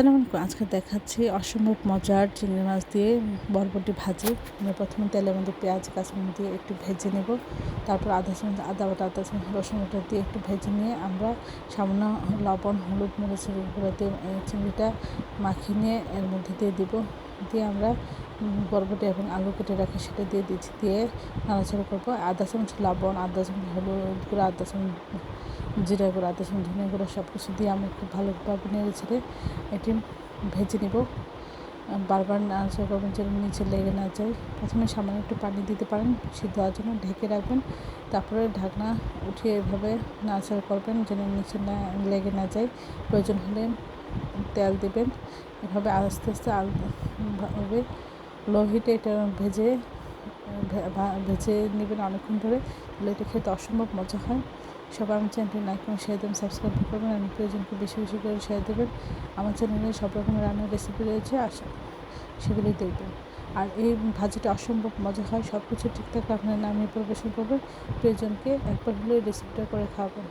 আসসালামু আলাইকুম। আজকে দেখাচ্ছি অসম্ভব মজার চিংড়ি মাছ দিয়ে বরবটি ভাজি। আমি প্রথমে তেলের মধ্যে পেঁয়াজ কাঁচামরিচ দিয়ে একটু ভেজে নেব। তারপর আধা চামচ আদা বাটা, আধা চামচ রসুন বাটা দিয়ে একটু ভেজে নিয়ে আমরা সামান্য লবণ, হলুদ, মরিচের গুঁড়ো দিয়ে চিংড়িটা মাখিয়ে নিয়ে এর মধ্যে দিয়ে দিব। দিয়ে আমরা বরবটি এবং আলু কেটে রাখি সেটা দিয়ে দিচ্ছি, দিয়ে নাড়াচাড়া করবো। আধা চামচ লবণ, আধা চামচ হলুদ গুঁড়ো, আধা চামচ জিরা গুঁড়ো, আধা চামচ ধনিয়া গুঁড়ো সব কিছু দিয়ে আমি খুব ভালোভাবে নেড়ে ছেড়ে এটি ভেজে নেব। বারবার নাড়াচাড়া করবেন যেন নিচে লেগে না যায়। প্রথমে সামান্য একটু পানি দিতে পারেন সিদ্ধ হওয়ার জন্য, ঢেকে রাখবেন। তারপরে ঢাকনা উঠিয়ে এভাবে নাড়াচাড়া করবেন যেন নিচে না লেগে না যায়। প্রয়োজন হলে তেল দেবেন। এভাবে আস্তে আস্তে ভাবে লো হিটে এটা ভেজে নেবেন অনেকক্ষণ ধরে। তাহলে এটা খেতে অসম্ভব মজা হয়। সবাই আমার চ্যানেলটি লাইক এবং শেয়ার দেবেন, সাবস্ক্রাইব করবেন এবং প্রিয়জনকে বেশি বেশি করে শেয়ার দেবেন। আমার চ্যানেলে সব রকমের রান্নার রেসিপি রয়েছে, সেগুলি দেখবেন। আর এই ভাজিটা অসম্ভব মজা হয়। সব কিছু ঠিকঠাক আপনার নামিয়ে পরিবেশন করবেন। প্রিয়জনকে একবার হলেও রেসিপিটা করে খাওয়াবেন।